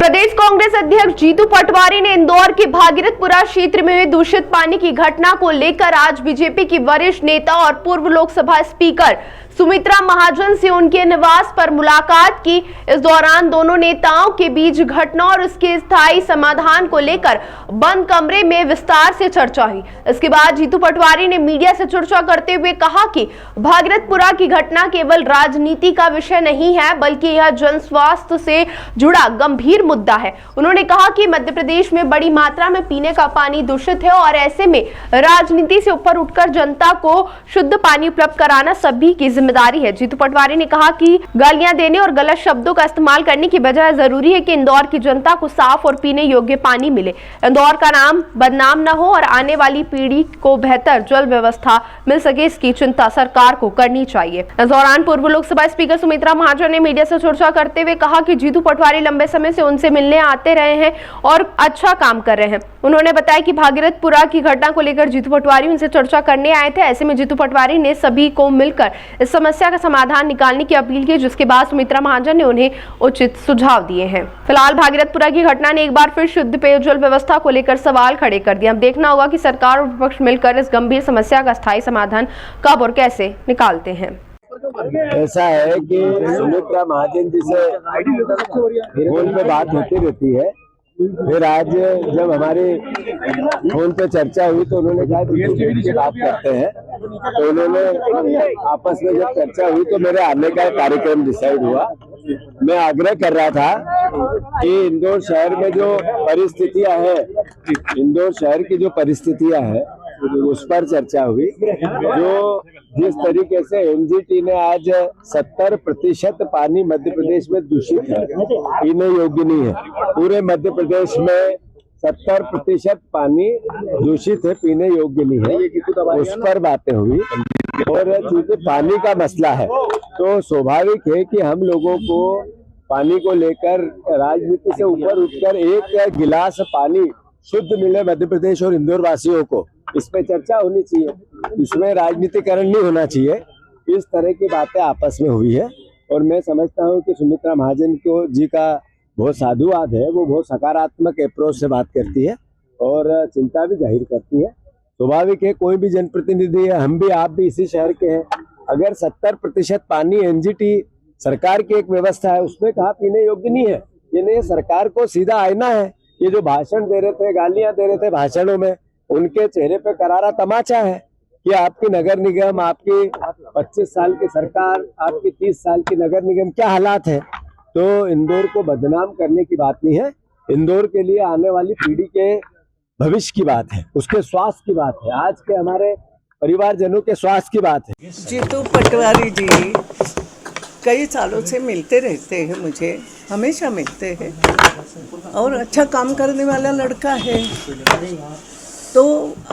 प्रदेश कांग्रेस अध्यक्ष जीतू पटवारी ने इंदौर के भागीरथपुरा क्षेत्र में हुए दूषित पानी की घटना को लेकर आज बीजेपी की वरिष्ठ नेता और पूर्व लोकसभा स्पीकर सुमित्रा महाजन से उनके निवास पर मुलाकात की। इस दौरान दोनों नेताओं के बीच घटना और उसके स्थायी समाधान को लेकर बंद कमरे में विस्तार से चर्चा हुई। इसके बाद जीतू पटवारी ने मीडिया से चर्चा करते हुए कहा कि भागीरथपुरा की घटना केवल राजनीति का विषय नहीं है, बल्कि यह जन स्वास्थ्य से जुड़ा गंभीर मुद्दा है। उन्होंने कहा कि मध्य प्रदेश में बड़ी मात्रा में पीने का पानी दूषित है और ऐसे में राजनीति से ऊपर उठकर जनता को शुद्ध पानी उपलब्ध कराना सभी की जिम्मेदारी है। जीतू पटवारी ने कहा कि गालियां देने और गलत शब्दों का इस्तेमाल करने की बजाय जरूरी है कि इंदौर की जनता को साफ और पीने योग्य पानी मिले, इंदौर का नाम बदनाम न हो और आने वाली पीढ़ी को बेहतर जल व्यवस्था मिल सके, इसकी चिंता सरकार को करनी चाहिए। इस दौरान पूर्व लोकसभा स्पीकर सुमित्रा महाजन ने मीडिया से चर्चा करते हुए कहा कि जीतू पटवारी लंबे समय से उनसे मिलने आते रहे हैं और अच्छा काम कर रहे हैं। उन्होंने बताया कि भागीरथपुरा की घटना को लेकर जीतू पटवारी उनसे चर्चा करने आए थे। ऐसे में जीतू पटवारी ने सभी को मिलकर इस समस्या का समाधान निकालने की अपील की, जिसके बाद सुमित्रा महाजन ने उन्हें उचित सुझाव दिए हैं। फिलहाल भागीरथपुरा की घटना ने एक बार फिर शुद्ध पेयजल व्यवस्था को लेकर सवाल खड़े कर दिए। अब देखना होगा कि सरकार और विपक्ष मिलकर इस गंभीर समस्या का स्थायी समाधान कब और कैसे निकालते हैं। ऐसा है कि सुमित्रा महाजन जी से फोन पे बात होती रहती है, फिर आज जब हमारे फोन पे चर्चा हुई तो उन्होंने कहा कि बात करते हैं, तो उन्होंने आपस में जब चर्चा हुई तो मेरे आने का कार्यक्रम डिसाइड हुआ। मैं आग्रह कर रहा था कि इंदौर शहर में जो परिस्थितियां हैं, इंदौर शहर की जो परिस्थितियां हैं उस पर चर्चा हुई। जो जिस तरीके से एनजीटी ने आज 70% पानी मध्य प्रदेश में दूषित है, पीने योग्य नहीं है। पूरे मध्य प्रदेश में 70% पानी दूषित है, पीने योग्य नहीं है, उस पर बातें हुई। और चूंकि पानी का मसला है तो स्वाभाविक है कि हम लोगों को पानी को लेकर राजनीति से ऊपर उठकर एक गिलास पानी शुद्ध मिले मध्य प्रदेश और इंदौर वासियों को, इस पे चर्चा होनी चाहिए। इसमें राजनीतिकरण नहीं होना चाहिए। इस तरह की बातें आपस में हुई है और मैं समझता हूं कि सुमित्रा महाजन को जी का बहुत साधुवाद है, वो बहुत सकारात्मक अप्रोच से बात करती है और चिंता भी जाहिर करती है। स्वाभाविक है, कोई भी जनप्रतिनिधि है, हम भी आप भी इसी शहर के हैं, अगर 70% पानी एनजीटी सरकार की एक व्यवस्था है उसमें कहा पीने योग्य नहीं है, ये नहीं सरकार को सीधा आईना है। ये जो भाषण दे रहे थे, गालियां दे रहे थे भाषणों में, उनके चेहरे पे करारा तमाचा है कि आपकी नगर निगम, आपकी 25 साल की सरकार, आपकी 30 साल की नगर निगम क्या हालात है। तो इंदौर को बदनाम करने की बात नहीं है, इंदौर के लिए आने वाली पीढ़ी के भविष्य की बात है, उसके स्वास्थ्य की बात है, आज के हमारे परिवारजनों के स्वास्थ्य की बात है। जीतू पटवारी जी कई सालों से मिलते रहते हैं, मुझे हमेशा मिलते हैं और अच्छा काम करने वाला लड़का है, तो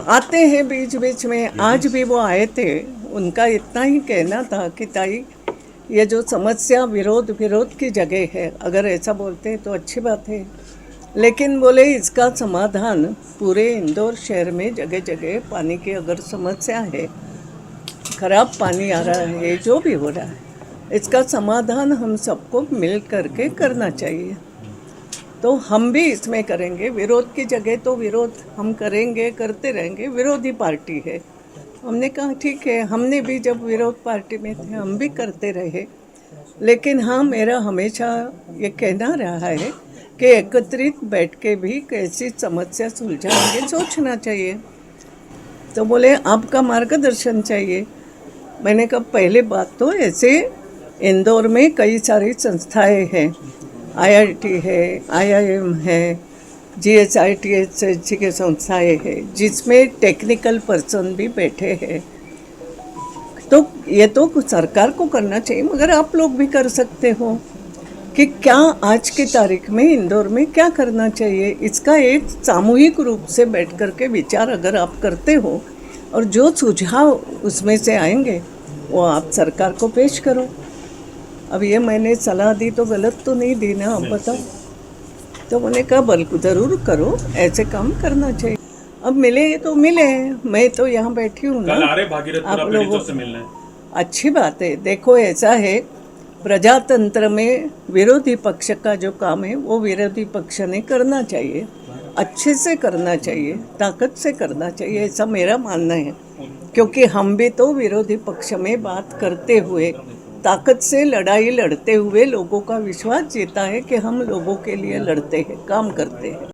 आते हैं बीच बीच में। आज भी वो आए थे, उनका इतना ही कहना था कि ताई ये जो समस्या विरोध की जगह है, अगर ऐसा बोलते हैं तो अच्छी बात है, लेकिन बोले इसका समाधान पूरे इंदौर शहर में जगह जगह पानी की अगर समस्या है, खराब पानी आ रहा है, जो भी हो रहा है, इसका समाधान हम सबको मिल करके करना चाहिए। तो हम भी इसमें करेंगे, विरोध की जगह तो विरोध हम करेंगे, करते रहेंगे, विरोधी पार्टी है। हमने कहा ठीक है, हमने भी जब विरोध पार्टी में थे हम भी करते रहे, लेकिन हाँ मेरा हमेशा ये कहना रहा है कि एकत्रित बैठ के भी कैसी समस्या सुलझाएंगे सोचना चाहिए। तो बोले आपका मार्गदर्शन चाहिए। मैंने कहा पहले बात तो ऐसे इंदौर में कई सारी संस्थाएं हैं, IIT है, IIM है, GSITH की संस्थाएं हैं, जिसमें टेक्निकल पर्सन भी बैठे हैं। तो ये तो सरकार को करना चाहिए, मगर आप लोग भी कर सकते हो कि क्या आज की तारीख में इंदौर में क्या करना चाहिए। इसका एक सामूहिक रूप से बैठ कर के विचार अगर आप करते हो और जो सुझाव उसमें से आएंगे वो आप सरकार को पेश करो। अब ये मैंने सलाह दी तो गलत तो नहीं दी ना, आप बताओ। तो मैंने कहा बल्कि ज़रूर करो, ऐसे काम करना चाहिए। अब मिले तो मिले, मैं तो यहाँ बैठी हूँ ना, आप लोगों से मिलना है, अच्छी बात है। देखो ऐसा है प्रजातंत्र में विरोधी पक्ष का जो काम है वो विरोधी पक्ष ने करना चाहिए, अच्छे से करना चाहिए, ताकत से करना चाहिए, ऐसा मेरा मानना है। क्योंकि हम भी तो विरोधी पक्ष में बात करते हुए, ताकत से लड़ाई लड़ते हुए लोगों का विश्वास जीता है कि हम लोगों के लिए लड़ते हैं, काम करते हैं।